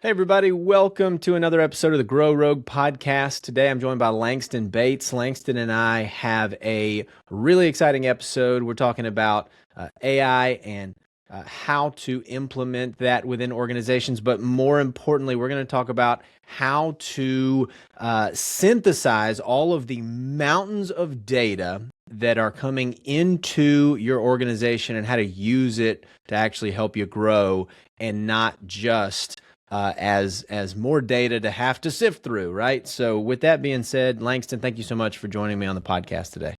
Hey, everybody, welcome to another episode of the Grow Rogue podcast. Today I'm joined by Langston Bates. Langston and I have a really exciting episode. We're talking about AI and how to implement that within organizations, but more importantly, we're going to talk about how to synthesize all of the mountains of data that are coming into your organization and how to use it to actually help you grow and not just as more data to have to sift through, right? So with that being said, Langston, thank you so much for joining me on the podcast today.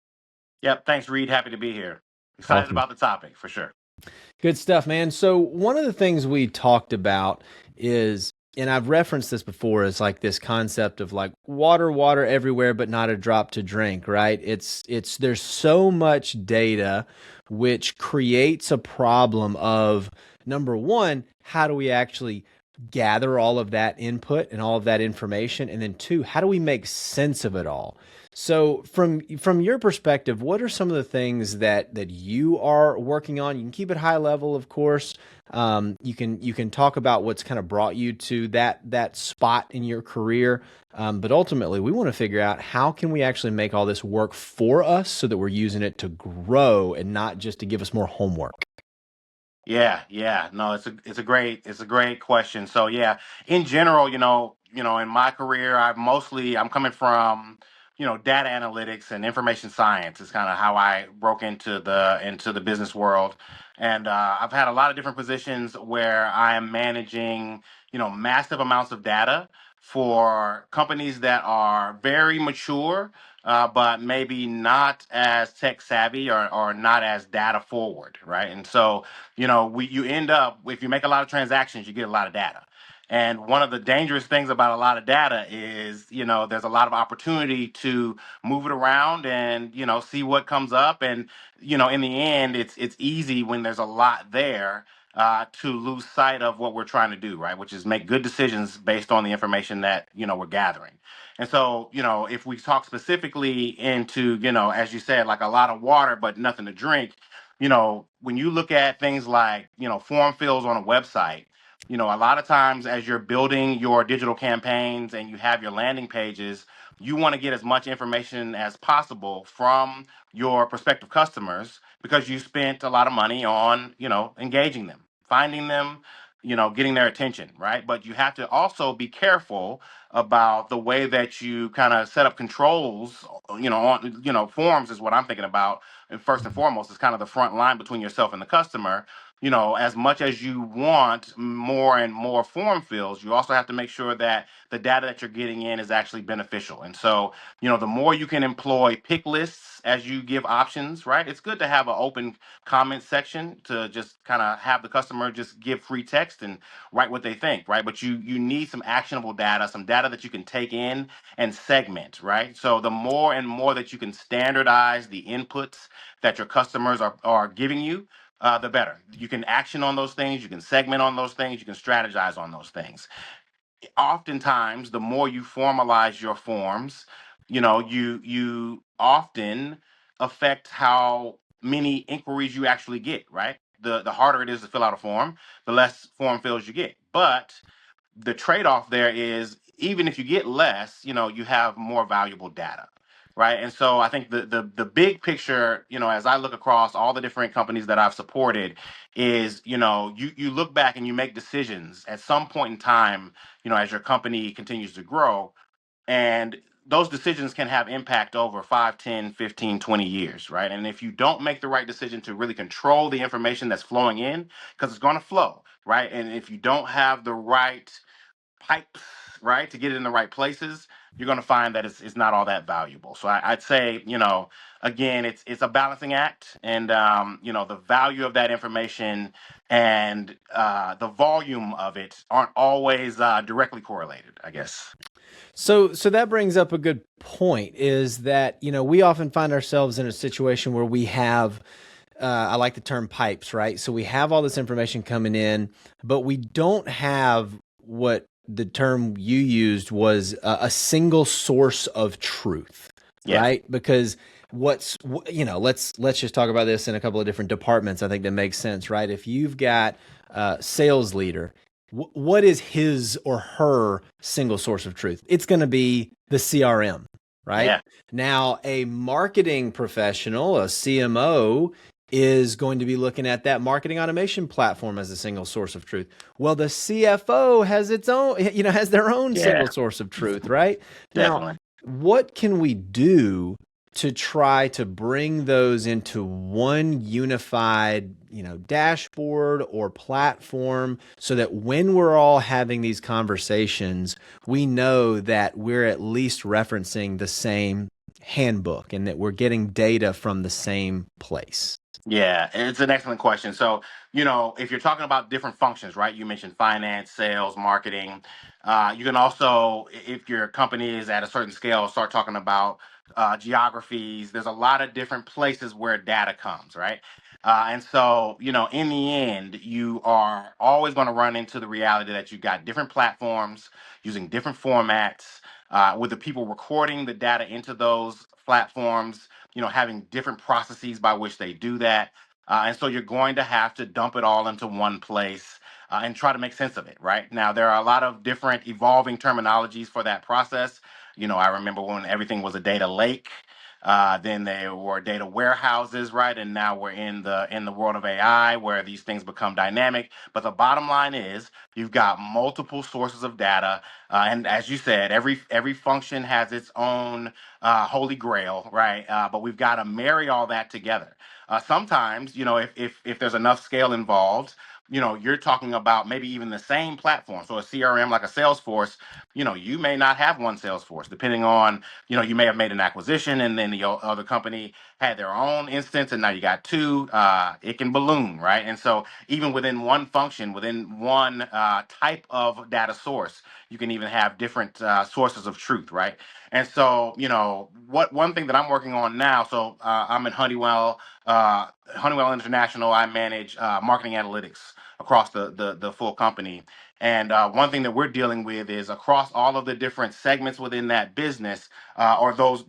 Yep. Thanks, Reade. Happy to be here. Excited Awesome. about the topic for sure. Good stuff, man. So one of the things we talked about is, and I've referenced this before, is like this concept of like water everywhere, but not a drop to drink, right? There's so much data, which creates a problem of number one, how do we actually gather all of that input and all of that information? And then two, how do we make sense of it all? So from your perspective, what are some of the things that you are working on? You can keep it high level, of course. You can talk about what's kind of brought you to that spot in your career. But ultimately, we want to figure out how can we actually make all this work for us so that we're using it to grow and not just to give us more homework. Yeah. No, it's a great question. So yeah, in general, in my career, I'm coming from, data analytics and information science is kind of how I broke into the business world. And I've had a lot of different positions where I am managing, massive amounts of data for companies that are very mature, but maybe not as tech savvy or not as data forward, right? And so you end up, if you make a lot of transactions, you get a lot of data. And one of the dangerous things about a lot of data is, there's a lot of opportunity to move it around and, see what comes up. And, in the end, it's easy when there's a lot there to lose sight of what we're trying to do, right? Which is make good decisions based on the information that, we're gathering. And so, if we talk specifically into, as you said, like a lot of water, but nothing to drink, when you look at things like, form fills on a website, a lot of times as you're building your digital campaigns and you have your landing pages, you want to get as much information as possible from your prospective customers because you spent a lot of money on, engaging them, finding them, getting their attention, right? But you have to also be careful about the way that you kind of set up controls, on, forms is what I'm thinking about. And first and foremost, is kind of the front line between yourself and the customer. As much as you want more and more form fills, you also have to make sure that the data that you're getting in is actually beneficial. And so, the more you can employ pick lists as you give options, right? It's good to have an open comment section to just kind of have the customer just give free text and write what they think, right? But you need some actionable data, some data that you can take in and segment, right? So the more and more that you can standardize the inputs that your customers are giving you, the better. You can action on those things, you can segment on those things, you can strategize on those things. Oftentimes, the more you formalize your forms, you often affect how many inquiries you actually get, right? The harder it is to fill out a form, the less form fills you get. But the trade-off there is even if you get less, you have more valuable data, right? And so I think the big picture, as I look across all the different companies that I've supported, is you look back and you make decisions at some point in time, as your company continues to grow, and those decisions can have impact over 5, 10, 15, 20 years, right? And if you don't make the right decision to really control the information that's flowing in, because it's going to flow, right? And if you don't have the right pipes, right, to get it in the right places, you're going to find that it's not all that valuable. So I'd say, again, it's a balancing act, and the value of that information and the volume of it aren't always directly correlated, I guess. So that brings up a good point is that, we often find ourselves in a situation where we have, I like the term pipes, right? So we have all this information coming in, but we don't have what the term you used was a single source of truth, Yeah. right? Because let's just talk about this in a couple of different departments. I think that makes sense, right? If you've got a sales leader what is his or her single source of truth? It's going to be the CRM, right? Yeah. Now, a marketing professional, a CMO, is going to be looking at that marketing automation platform as a single source of truth. Well, the CFO has its own, has their own Yeah. single source of truth, right? Now, Definitely. what can we do to try to bring those into one unified, dashboard or platform so that when we're all having these conversations, we know that we're at least referencing the same handbook and that we're getting data from the same place? Yeah, it's an excellent question. So, if you're talking about different functions, right? You mentioned finance, sales, marketing. You can also, if your company is at a certain scale, start talking about geographies. There's a lot of different places where data comes, right? And so, in the end, you are always going to run into the reality that you've got different platforms using different formats, with the people recording the data into those platforms, having different processes by which they do that. And so you're going to have to dump it all into one place and try to make sense of it, right? Now, there are a lot of different evolving terminologies for that process. I remember when everything was a data lake. Then there were data warehouses, right? And now we're in the world of AI where these things become dynamic. But the bottom line is you've got multiple sources of data, and as you said, every function has its own holy grail, right? But we've got to marry all that together. Sometimes, if there's enough scale involved, you're talking about maybe even the same platform. So a CRM like a Salesforce, you may not have one Salesforce, depending on, you may have made an acquisition and then the other company had their own instance and now you got two. It can balloon, right? And so even within one function, within one type of data source, you can even have different sources of truth, right? And so, what one thing that I'm working on now. So I'm in Honeywell International. I manage marketing analytics across the full company. And one thing that we're dealing with is across all of the different segments within that business, or those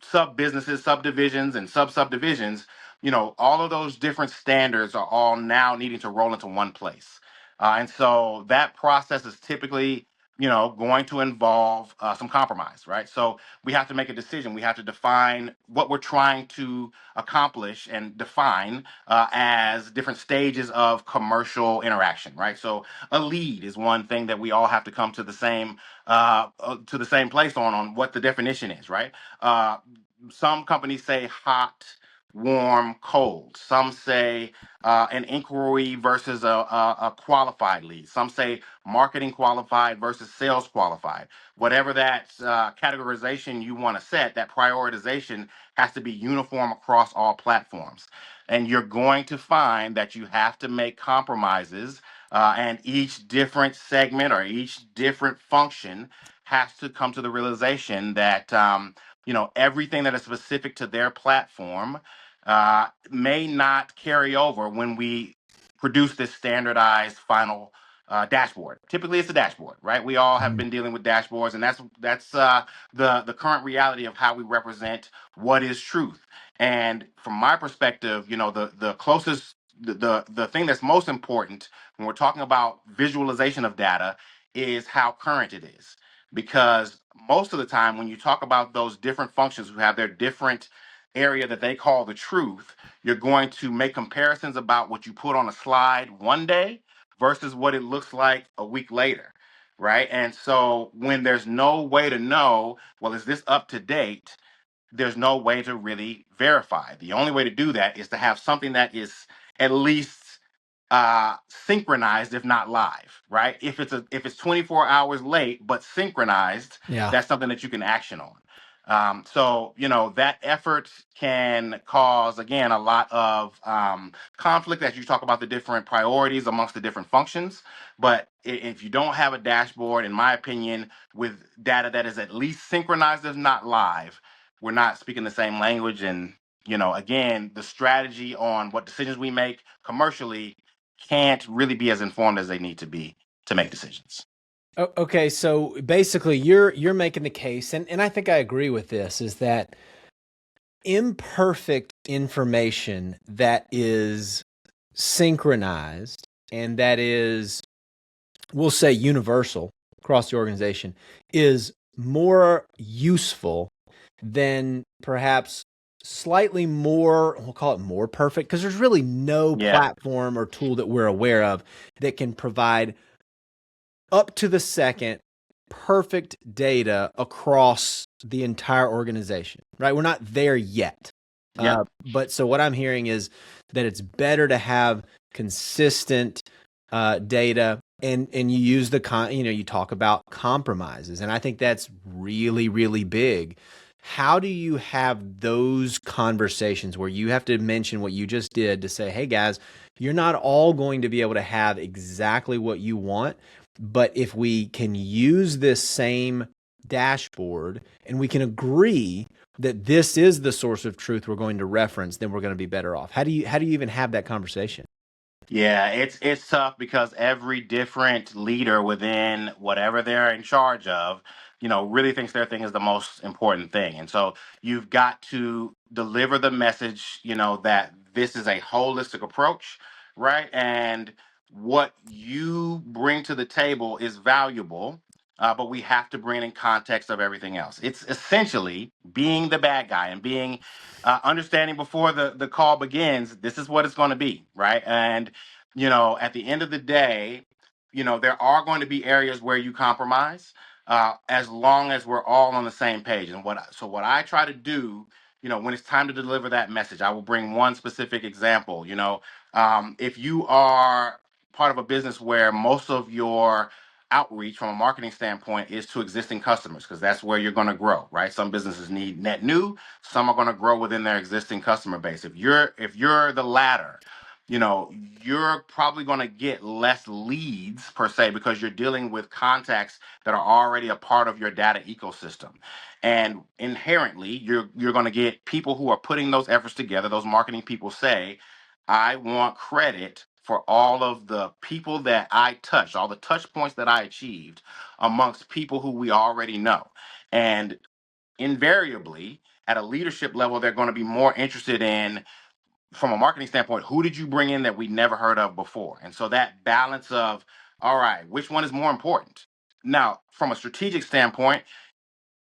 sub businesses, subdivisions, and subdivisions. All of those different standards are all now needing to roll into one place. And so that process is typically, going to involve some compromise, right? So we have to make a decision. We have to define what we're trying to accomplish and define as different stages of commercial interaction, right? So a lead is one thing that we all have to come to the same place on what the definition is, right? Uh, some companies say hot, warm, cold. Some say an inquiry versus a qualified lead. Some say marketing qualified versus sales qualified. Whatever that categorization you want to set, that prioritization has to be uniform across all platforms. And you're going to find that you have to make compromises, and each different segment or each different function has to come to the realization that everything that is specific to their platform may not carry over when we produce this standardized final dashboard. Typically, it's a dashboard, right? We all have been dealing with dashboards, and that's the current reality of how we represent what is truth. And from my perspective, the closest the thing that's most important when we're talking about visualization of data is how current it is, because most of the time when you talk about those different functions who have their different area that they call the truth, you're going to make comparisons about what you put on a slide one day versus what it looks like a week later, right? And so when there's no way to know, well, is this up to date? There's no way to really verify. The only way to do that is to have something that is at least synchronized, if not live, right? If it's 24 hours late but synchronized, Yeah. that's something that you can action on. So that effort can cause, again, a lot of conflict as you talk about the different priorities amongst the different functions. But if you don't have a dashboard, in my opinion, with data that is at least synchronized, if not live, we're not speaking the same language. And again, the strategy on what decisions we make commercially can't really be as informed as they need to be to make decisions. Okay, so basically you're making the case, and I think I agree with this, is that imperfect information that is synchronized and that is we'll say universal across the organization, is more useful than perhaps slightly more, we'll call it more perfect, because there's really no Yeah. platform or tool that we're aware of that can provide up to the second perfect data across the entire organization, right? We're not there yet. Yep. But so what I'm hearing is that it's better to have consistent data, and you use you talk about compromises, and I think that's really, really big. How do you have those conversations where you have to mention what you just did to say, hey guys, you're not all going to be able to have exactly what you want, but if we can use this same dashboard and we can agree that this is the source of truth we're going to reference, then we're going to be better off. How do you even have that conversation? Yeah, it's tough because every different leader within whatever they're in charge of, really thinks their thing is the most important thing. And so you've got to deliver the message, that this is a holistic approach, right? And what you bring to the table is valuable, but we have to bring in context of everything else. It's essentially being the bad guy and being understanding before the call begins, this is what it's going to be, right? And at the end of the day, there are going to be areas where you compromise, as long as we're all on the same page. And what I try to do, when it's time to deliver that message, I will bring one specific example. If you are part of a business where most of your outreach from a marketing standpoint is to existing customers, because that's where you're going to grow, right? Some businesses need net new, some are going to grow within their existing customer base. If you're the latter, you're probably going to get less leads per se, because you're dealing with contacts that are already a part of your data ecosystem. And inherently, you're going to get people who are putting those efforts together. Those marketing people say, I want credit for all of the people that I touched, all the touch points that I achieved amongst people who we already know. And invariably, at a leadership level, they're going to be more interested in, from a marketing standpoint, who did you bring in that we never heard of before? And so that balance of, all right, which one is more important? Now, from a strategic standpoint,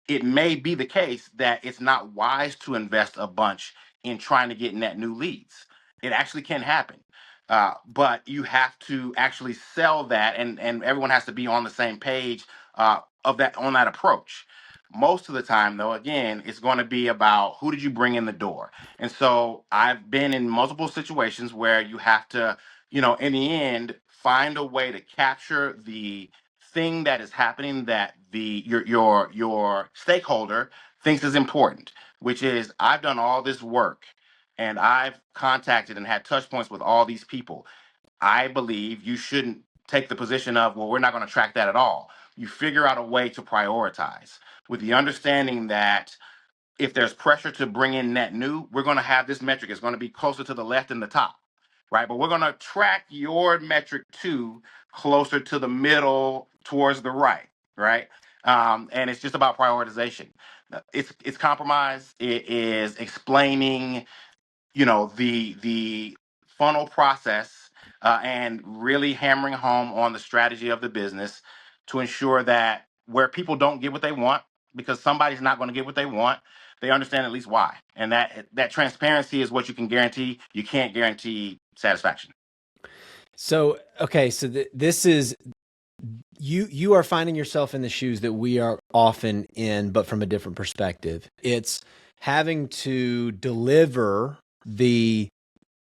it may be the case that it's not wise to invest a bunch in trying to get net new leads. It actually can happen. But you have to actually sell that, and everyone has to be on the same page of that, on that approach. Most of the time, though, again, it's going to be about who did you bring in the door. And so I've been in multiple situations where you have to, in the end, find a way to capture the thing that is happening that your stakeholder thinks is important, which is, I've done all this work and I've contacted and had touch points with all these people. I believe you shouldn't take the position of, well, we're not going to track that at all. You figure out a way to prioritize with the understanding that if there's pressure to bring in net new, we're going to have this metric. It's going to be closer to the left and the top, right? But we're going to track your metric too, closer to the middle, towards the right, right? And it's just about prioritization. It's compromise. It is explaining, the funnel process, and really hammering home on the strategy of the business to ensure that where people don't get what they want, because somebody's not going to get what they want, they understand at least why. And that transparency is what you can guarantee. You can't guarantee satisfaction. So, okay, so this is you are finding yourself in the shoes that we are often in, but from a different perspective. It's having to deliver the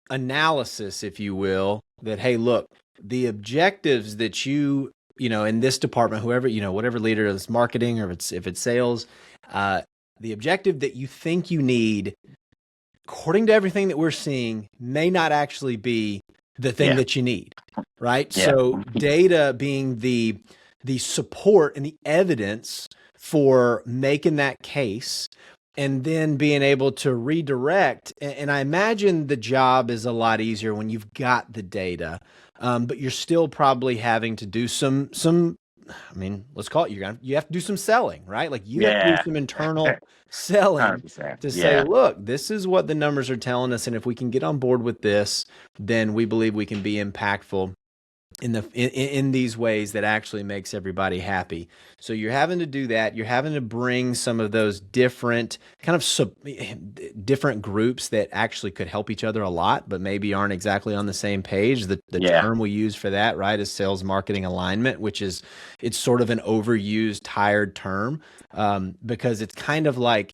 analysis, if you will, that, hey, look, the objectives that in this department, whoever, whatever leader is marketing, or if it's sales, the objective that you think you need, according to everything that we're seeing, may not actually be the thing Yeah. that you need, right? Yeah. So data being the support and the evidence for making that case, and then being able to redirect. And I imagine the job is a lot easier when you've got the data, but you're still probably having to do some. I mean, let's call it. You have to do some selling, right? Like you have to do Yeah. some internal selling 100%. to say, Yeah. look, this is what the numbers are telling us, and if we can get on board with this, then we believe we can be impactful in these ways that actually makes everybody happy. So you're having to do that. You're having to bring some of those different kind of different groups that actually could help each other a lot, but maybe aren't exactly on the same page. The Yeah. term we use for that, right, is sales marketing alignment, which is it's sort of an overused, tired term, because it's kind of like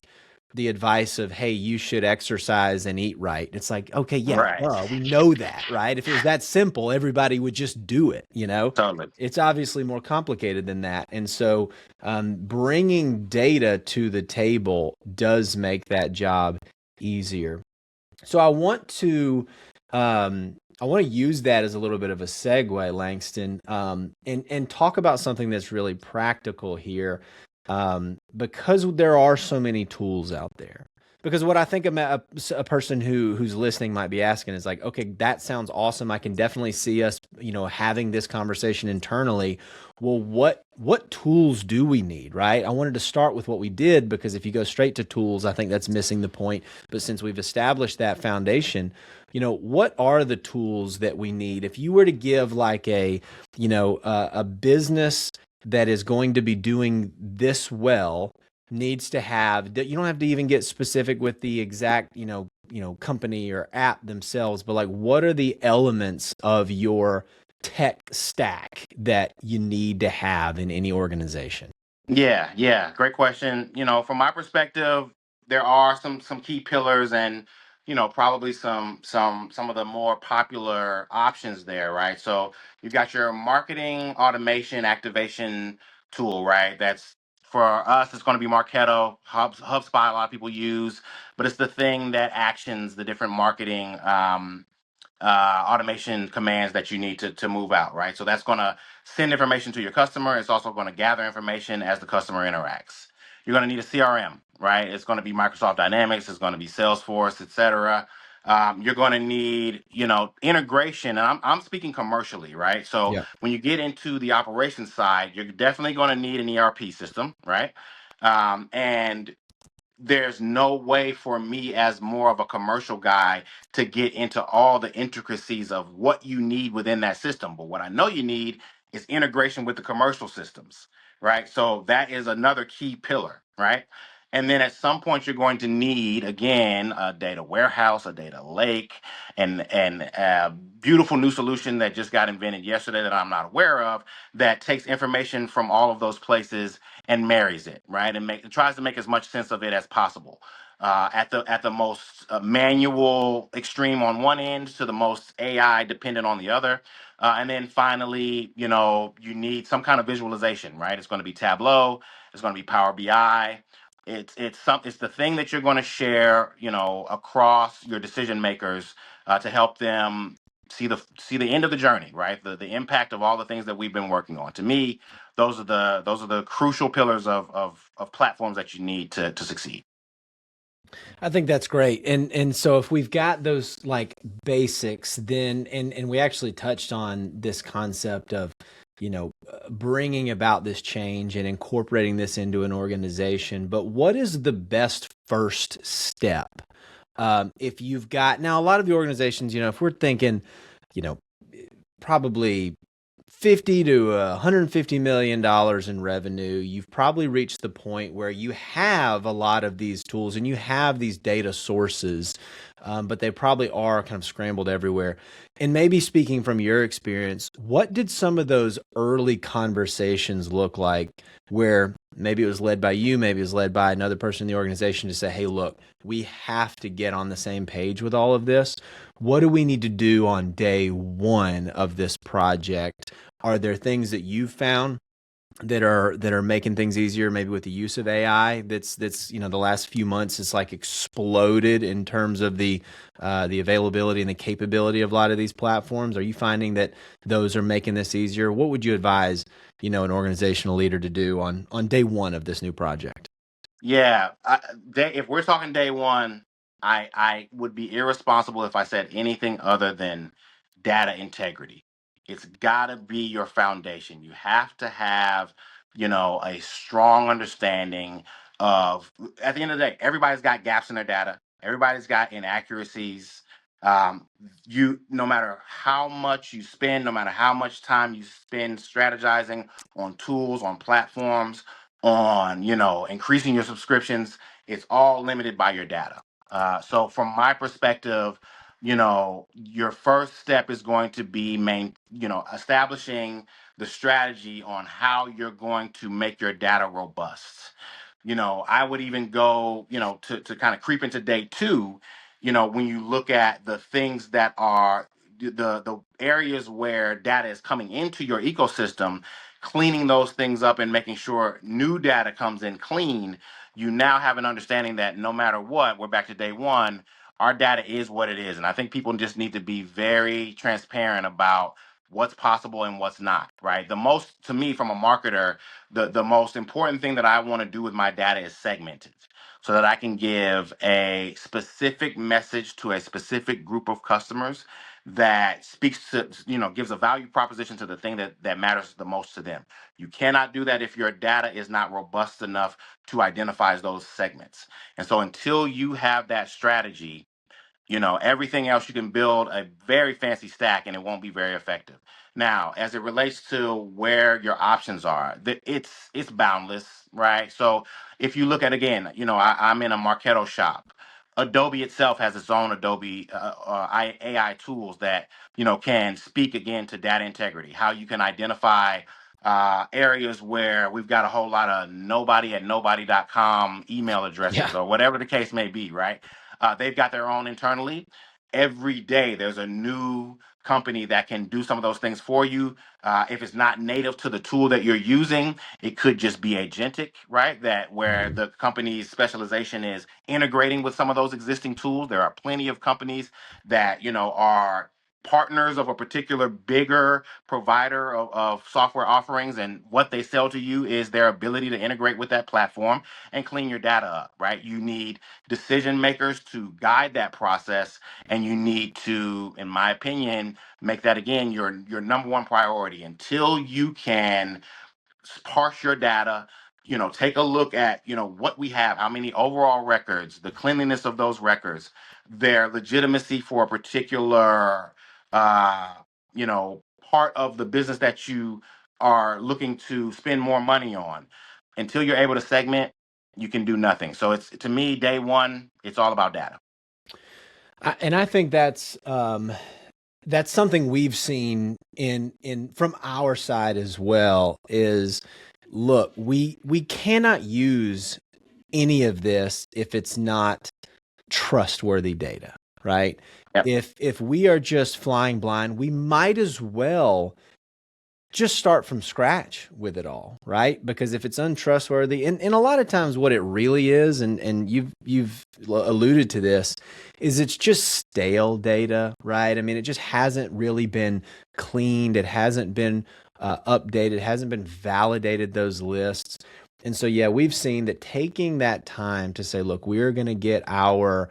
the advice of, hey, you should exercise and eat right. It's like, okay, yeah, Right. we know that, right? If it was that simple, everybody would just do it, you know? Totally. It's obviously more complicated than that. And so bringing data to the table does make that job easier. So I want to use that as a little bit of a segue, Langston, and talk about something that's really practical here, because there are so many tools out there. Because what I think a person who's listening might be asking is like, okay, that sounds awesome. I can definitely see us, having this conversation internally. Well, what tools do we need, right? I wanted to start with what we did, because if you go straight to tools, I think that's missing the point. But since we've established that foundation, what are the tools that we need? If you were to give like a business that is going to be doing this well needs to have, you don't have to even get specific with the exact, company or app themselves, but like, what are the elements of your tech stack that you need to have in any organization? Yeah, yeah, great question. From my perspective, there are some key pillars, and probably some of the more popular options there, right? So you've got your marketing automation activation tool, right? That's for us, it's going to be Marketo. HubSpot, a lot of people use, but it's the thing that actions the different marketing automation commands that you need to move out, right? So that's going to send information to your customer. It's also going to gather information as the customer interacts. You're going to need a CRM, right? It's going to be Microsoft Dynamics. It's going to be Salesforce, etc. You're going to need, integration, and I'm speaking commercially, right? So Yeah. when you get into the operations side, you're definitely going to need an ERP system, right? And there's no way for me as more of a commercial guy to get into all the intricacies of what you need within that system. But what I know you need is integration with the commercial systems, right? So that is another key pillar, right? And then at some point you're going to need again a data warehouse, a data lake, and a beautiful new solution that just got invented yesterday that I'm not aware of, that takes information from all of those places and marries it, right? And tries to make as much sense of it as possible. At the most manual extreme on one end to the most AI dependent on the other. And then finally, you need some kind of visualization, right? It's going to be Tableau, it's going to be Power BI. It's the thing that you're going to share, across your decision makers, to help them see the end of the journey, right? The impact of all the things that we've been working on. To me, those are the crucial pillars of platforms that you need to succeed. I think that's great. And so if we've got those like basics, then and we actually touched on this concept of, bringing about this change and incorporating this into an organization. But what is the best first step? If you've got now a lot of the organizations, if we're thinking, you know, probably 50 to $150 million in revenue, you've probably reached the point where you have a lot of these tools and you have these data sources, but they probably are kind of scrambled everywhere. And maybe speaking from your experience, what did some of those early conversations look like where maybe it was led by you, maybe it was led by another person in the organization to say, hey, look, we have to get on the same page with all of this. What do we need to do on day one of this project? Are there things that you've found that are making things easier, maybe with the use of AI? That's the last few months it's like exploded in terms of the availability and the capability of a lot of these platforms. Are you finding that those are making this easier? What would you advise an organizational leader to do on day one of this new project? Yeah, if we're talking day one, I would be irresponsible if I said anything other than data integrity. It's got to be your foundation. You have to have, a strong understanding of. At the end of the day, everybody's got gaps in their data. Everybody's got inaccuracies. Um, you no matter how much you spend, no matter how much time you spend strategizing on tools, on platforms, on increasing your subscriptions, it's all limited by your data. So from my perspective, your first step is going to be establishing the strategy on how you're going to make your data robust. I would even go, to kind of creep into day two, when you look at the things that are the areas where data is coming into your ecosystem, cleaning those things up and making sure new data comes in clean, you now have an understanding that no matter what, we're back to day one, our data is what it is. And I think people just need to be very transparent about what's possible and what's not, right? The most, to me, from a marketer, the most important thing that I want to do with my data is segment it so that I can give a specific message to a specific group of customers that speaks to, gives a value proposition to the thing that matters the most to them. You cannot do that if your data is not robust enough to identify those segments. And so until you have that strategy, everything else you can build a very fancy stack and it won't be very effective. Now, as it relates to where your options are, it's boundless, right? So if you look at, again, I'm in a Marketo shop. Adobe itself has its own Adobe AI tools that can speak again to data integrity, how you can identify areas where we've got a whole lot of nobody at nobody.com email Yeah. addresses or whatever the case may be, right? They've got their own internally. Every day, there's a new company that can do some of those things for you. If it's not native to the tool that you're using, it could just be agentic, right? That where Mhm. the company's specialization is integrating with some of those existing tools. There are plenty of companies that are partners of a particular bigger provider of software offerings, and what they sell to you is their ability to integrate with that platform and clean your data up, right? You need decision makers to guide that process, and you need to, in my opinion, make that again your number one priority until you can parse your data. Take a look at what we have, how many overall records, the cleanliness of those records, their legitimacy for a particular uh part of the business that you are looking to spend more money on. Until you're able to segment, you can do nothing. So it's, to me, day one, it's all about data. And I think that's something we've seen in from our side as well is look, we cannot use any of this if it's not trustworthy data, right? Yep. If we are just flying blind, we might as well just start from scratch with it all, right? Because if it's untrustworthy, and a lot of times what it really is, and you've alluded to this, is it's just stale data, right? I mean, it just hasn't really been cleaned, it hasn't been updated, it hasn't been validated, those lists. And so, yeah, we've seen that taking that time to say, look, we're going to get our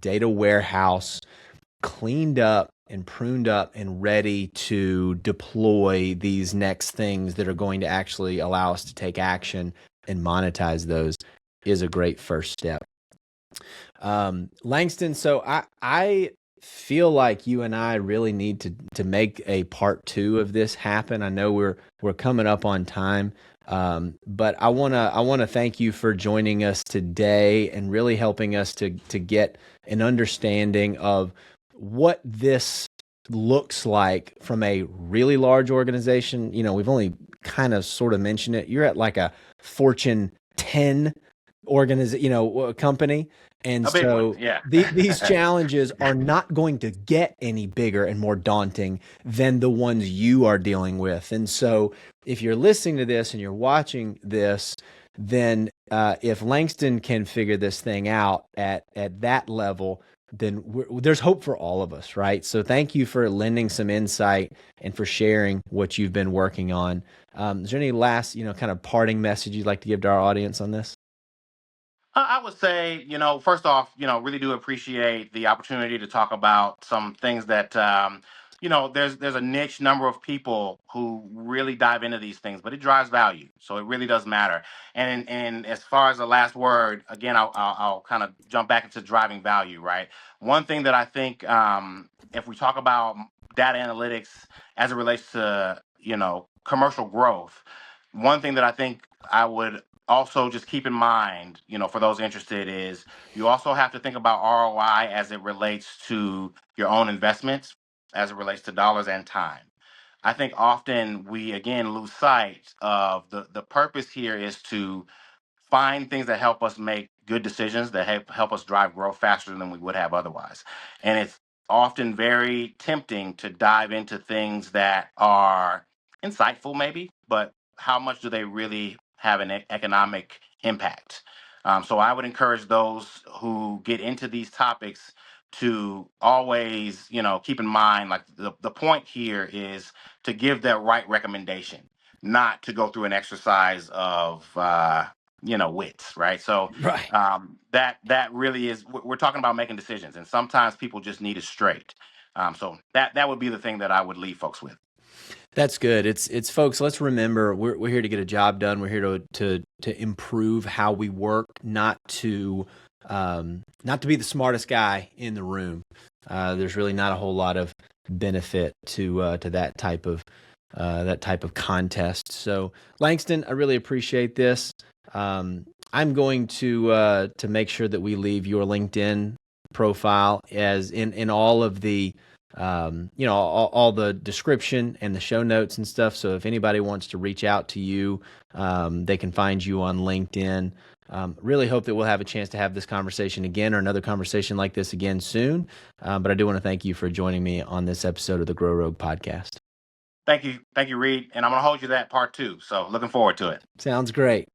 data warehouse cleaned up and pruned up and ready to deploy these next things that are going to actually allow us to take action and monetize those is a great first step. Langston, so I feel like you and I really need to make a part two of this happen. I know we're coming up on time. But I wanna thank you for joining us today and really helping us to get an understanding of what this looks like from a really large organization. We've only kind of sort of mentioned it. You're at like a Fortune 10 company. And A big one, so yeah. these challenges are not going to get any bigger and more daunting than the ones you are dealing with. And so if you're listening to this and you're watching this, then if Langston can figure this thing out at that level, then there's hope for all of us, right? So thank you for lending some insight and for sharing what you've been working on. Is there any last, kind of parting message you'd like to give to our audience on this? I would say, first off, really do appreciate the opportunity to talk about some things that there's a niche number of people who really dive into these things, but it drives value, so it really does matter. And as far as the last word, again, I'll kind of jump back into driving value, right? One thing that I think, if we talk about data analytics as it relates to commercial growth, one thing that I think I would also just keep in mind, for those interested, is you also have to think about ROI as it relates to your own investments, as it relates to dollars and time. I think often we again lose sight of the purpose here is to find things that help us make good decisions that help us drive growth faster than we would have otherwise. And it's often very tempting to dive into things that are insightful, maybe, but how much do they really have an economic impact? So I would encourage those who get into these topics to always, keep in mind, like the point here is to give that right recommendation, not to go through an exercise of wits, right? So Right. that really is, we're talking about making decisions, and sometimes people just need it straight. So that would be the thing that I would leave folks with. That's good. It's folks, let's remember we're here to get a job done. We're here to improve how we work, not to be the smartest guy in the room. There's really not a whole lot of benefit to that type of contest. So Langston, I really appreciate this. I'm going to make sure that we leave your LinkedIn profile as in all of the all the description and the show notes and stuff. So if anybody wants to reach out to you, they can find you on LinkedIn. Really hope that we'll have a chance to have this conversation again, or another conversation like this again soon. But I do want to thank you for joining me on this episode of the Grow Rogue podcast. Thank you, Reade, and I'm going to hold you that part too. So looking forward to it. Sounds great.